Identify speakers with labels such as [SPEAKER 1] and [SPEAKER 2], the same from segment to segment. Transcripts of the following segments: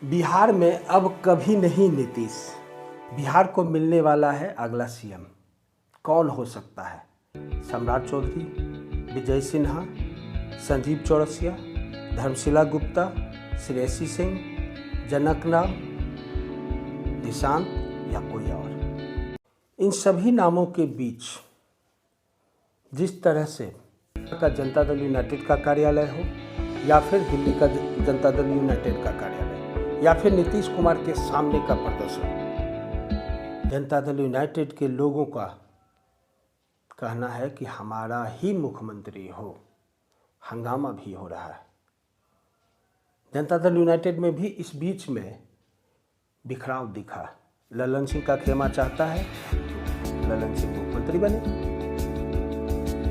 [SPEAKER 1] बिहार में अब कभी नहीं नीतीश। बिहार को मिलने वाला है अगला सीएम। कौन हो सकता है? सम्राट चौधरी, विजय सिन्हा, संजीव चौरसिया, धर्मशिला गुप्ता, श्रेयसी सिंह, जनक राव, निशांत या कोई और? इन सभी नामों के बीच जिस तरह से का जनता दल यूनाइटेड का कार्यालय हो, या फिर दिल्ली का जनता दल यूनाइटेड का कार्यालय, या फिर नीतीश कुमार के सामने का प्रदर्शन, जनता दल यूनाइटेड के लोगों का कहना है कि हमारा ही मुख्यमंत्री हो। हंगामा भी हो रहा है। जनता दल यूनाइटेड में भी इस बीच में बिखराव दिखा। ललन सिंह का खेमा चाहता है ललन सिंह मुख्यमंत्री बने,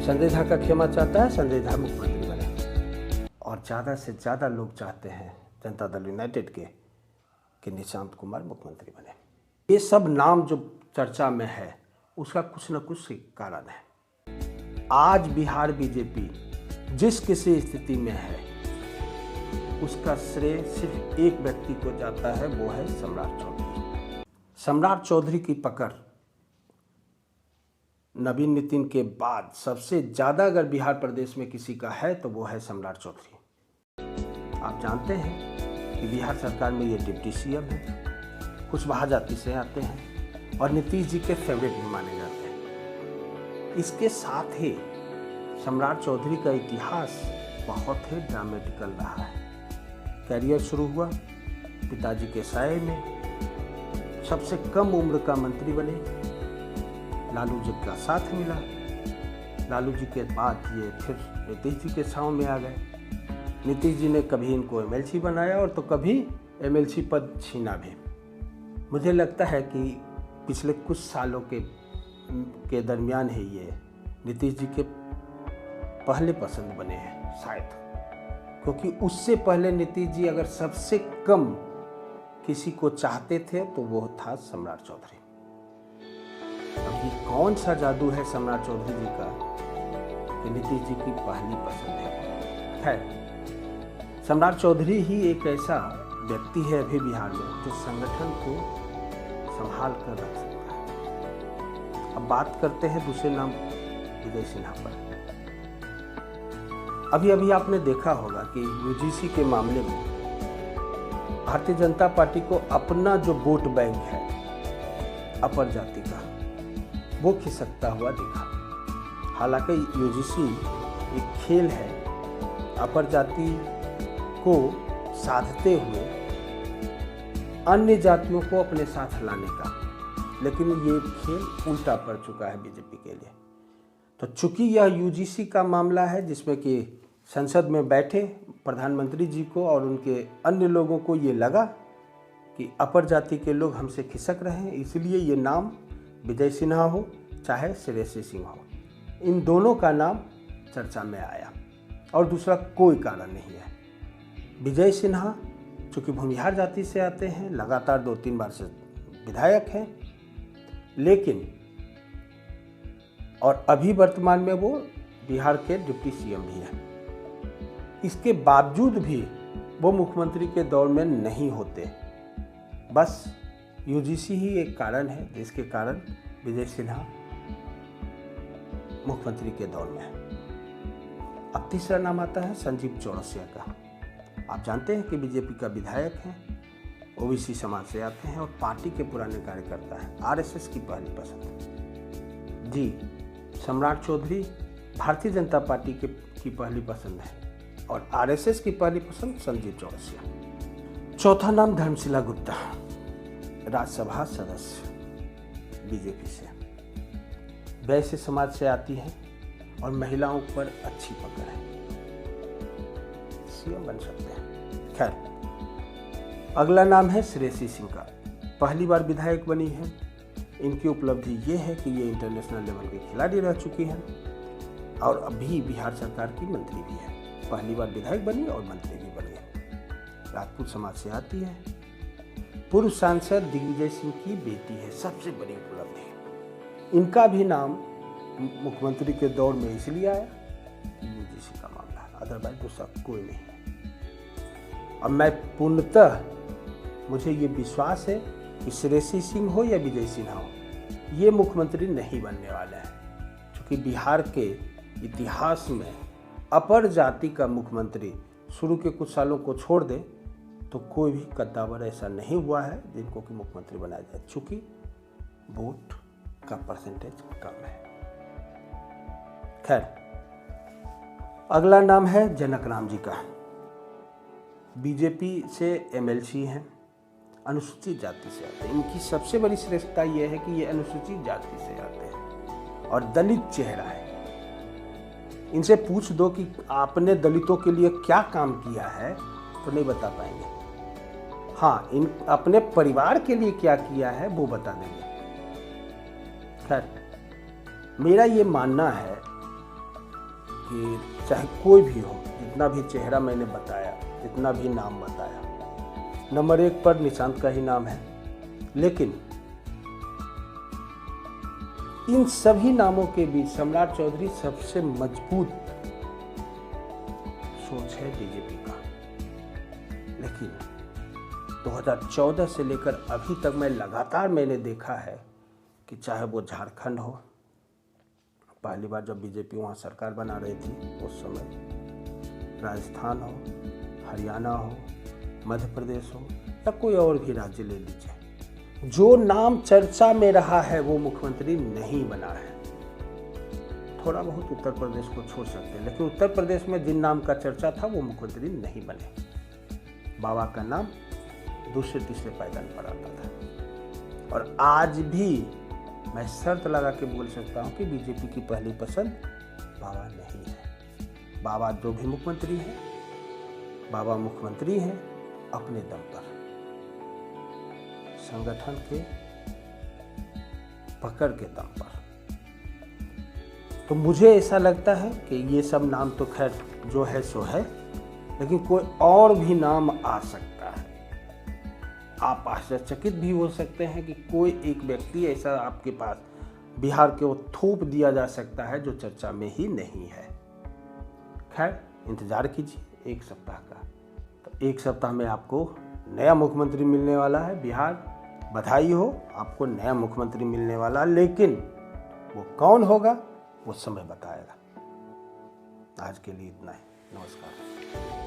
[SPEAKER 1] संजय झा का खेमा चाहता है संजय झा मुख्यमंत्री बने, और ज़्यादा से ज़्यादा लोग चाहते हैं जनता दल यूनाइटेड के कि निशांत कुमार मुख्यमंत्री बने। ये सब नाम जो चर्चा में है उसका कुछ न कुछ कारण है। आज बिहार बीजेपी जिस किसी स्थिति में है उसका श्रेय सिर्फ एक व्यक्ति को जाता है, वो है सम्राट चौधरी। सम्राट चौधरी की पकड़ नवीन नितिन के बाद सबसे ज़्यादा अगर बिहार प्रदेश में किसी का है तो वो है सम्राट चौधरी। आप जानते हैं कि बिहार सरकार में ये डिप्टी सीएम है, कुशवाहा जाति से आते हैं और नीतीश जी के फेवरेट भी माने जाते हैं। इसके साथ ही सम्राट चौधरी का इतिहास बहुत ही ड्रामेटिकल रहा है। कैरियर शुरू हुआ पिताजी के साये में, सबसे कम उम्र का मंत्री बने, लालू जी का साथ मिला, लालू जी के बाद ये फिर नीतीश जी के छांव में आ गए। नीतीश जी ने कभी इनको एमएलसी बनाया और तो कभी एमएलसी पद छीना भी। मुझे लगता है कि पिछले कुछ सालों के दरमियान ही ये नीतीश जी के पहले पसंद बने हैं शायद, क्योंकि उससे पहले नीतीश जी अगर सबसे कम किसी को चाहते थे तो वो था सम्राट चौधरी। अब ये कौन सा जादू है सम्राट चौधरी जी का कि नीतीश जी की पहली पसंद है। सम्राट चौधरी ही एक ऐसा व्यक्ति है अभी बिहार में जो संगठन को संभाल कर रख सकता है। अब बात करते हैं दूसरे नाम विजय सिन्हा पर। अभी आपने देखा होगा कि यूजीसी के मामले में भारतीय जनता पार्टी को अपना जो वोट बैंक है अपर जाति का, वो खिसकता हुआ दिखा। हालांकि यूजीसी एक खेल है अपर जाति को साधते हुए अन्य जातियों को अपने साथ लाने का, लेकिन ये खेल उल्टा पड़ चुका है बीजेपी के लिए। तो चूंकि यह यूजीसी का मामला है जिसमें कि संसद में बैठे प्रधानमंत्री जी को और उनके अन्य लोगों को ये लगा कि अपर जाति के लोग हमसे खिसक रहे हैं, इसलिए ये नाम विजय सिन्हा हो चाहे श्रेयसी सिंह हो, इन दोनों का नाम चर्चा में आया और दूसरा कोई कारण नहीं है। विजय सिन्हा चूँकि भूमिहार जाति से आते हैं, लगातार 2-3 बार से विधायक हैं, लेकिन और अभी वर्तमान में वो बिहार के डिप्टी सीएम भी हैं। इसके बावजूद भी वो मुख्यमंत्री के दौर में नहीं होते। बस यूजीसी ही एक कारण है जिसके कारण विजय सिन्हा मुख्यमंत्री के दौर में है। अब तीसरा नाम आता है संजीव चौरसिया का। आप जानते हैं कि बीजेपी का विधायक हैं, ओबीसी समाज से आते हैं और पार्टी के पुराने कार्यकर्ता हैं। आरएसएस की पहली पसंद जी सम्राट चौधरी भारतीय जनता पार्टी की पहली पसंद है और आरएसएस की पहली पसंद संजीव चौरसिया। चौथा नाम धर्मशिला गुप्ता, राज्यसभा सदस्य बीजेपी से, वैश्य समाज से आती है और महिलाओं पर अच्छी पकड़ है, सीएम बन सकते हैं। खैर, अगला नाम है श्रेयसी सिंह का। पहली बार विधायक बनी है। इनकी उपलब्धि ये है कि ये इंटरनेशनल लेवल के खिलाड़ी रह चुकी हैं और अभी बिहार सरकार की मंत्री भी है। पहली बार विधायक बनी और मंत्री भी बनी है। राजपूत समाज से आती है। पूर्व सांसद दिग्विजय सिंह की बेटी है, सबसे बड़ी उपलब्धि। इनका भी नाम मुख्यमंत्री के दौर में इसलिए आया यूजीसी का मामला, अदरवाइज दूसरा कोई नहीं। अब मैं पूर्णतः मुझे ये विश्वास है कि श्रेयसी सिंह हो या विजय सिन्हा हो, ये मुख्यमंत्री नहीं बनने वाले हैं। क्योंकि बिहार के इतिहास में अपर जाति का मुख्यमंत्री शुरू के कुछ सालों को छोड़ दें तो कोई भी कद्दावर ऐसा नहीं हुआ है जिनको कि मुख्यमंत्री बनाया जाए, चूँकि वोट का परसेंटेज कम है। खैर, अगला नाम है जनक राम जी का। बीजेपी से एमएलसी हैं, अनुसूचित जाति से आते हैं। इनकी सबसे बड़ी श्रेष्ठता यह है कि ये अनुसूचित जाति से आते हैं और दलित चेहरा है। इनसे पूछ दो कि आपने दलितों के लिए क्या काम किया है तो नहीं बता पाएंगे। हाँ, इन अपने परिवार के लिए क्या किया है वो बता देंगे। खैर, मेरा ये मानना है कि चाहे कोई भी हो, जितना भी चेहरा मैंने बताया, जितना भी नाम बताया, नंबर 1 पर निशांत का ही नाम है। लेकिन इन सभी नामों के बीच सम्राट चौधरी सबसे मजबूत सोच है बीजेपी का। लेकिन 2014 से लेकर अभी तक मैंने देखा है कि चाहे वो झारखंड हो, पहली बार जब बीजेपी वहाँ सरकार बना रही थी उस समय, राजस्थान हो, हरियाणा हो, मध्य प्रदेश हो या कोई और भी राज्य ले लीजिए, जो नाम चर्चा में रहा है वो मुख्यमंत्री नहीं बना है। थोड़ा बहुत उत्तर प्रदेश को छोड़ सकते हैं, लेकिन उत्तर प्रदेश में जिन नाम का चर्चा था वो मुख्यमंत्री नहीं बने। बाबा का नाम दूसरे तीसरे पायदान पर आता था। और आज भी मैं शर्त लगा के बोल सकता हूँ कि बीजेपी की पहली पसंद बाबा नहीं है। बाबा जो भी मुख्यमंत्री हैं, बाबा मुख्यमंत्री हैं अपने दम पर, संगठन के पकड़ के दम पर। तो मुझे ऐसा लगता है कि ये सब नाम तो खैर जो है सो है, लेकिन कोई और भी नाम आ सकता है। आप आश्चर्यचकित भी हो सकते हैं कि कोई एक व्यक्ति ऐसा आपके पास बिहार के वो थोप दिया जा सकता है जो चर्चा में ही नहीं है। खैर, इंतजार कीजिए 1 सप्ताह का। तो 1 सप्ताह में आपको नया मुख्यमंत्री मिलने वाला है। बिहार, बधाई हो, आपको नया मुख्यमंत्री मिलने वाला, लेकिन वो कौन होगा वो समय बताएगा। आज के लिए इतना ही। नमस्कार।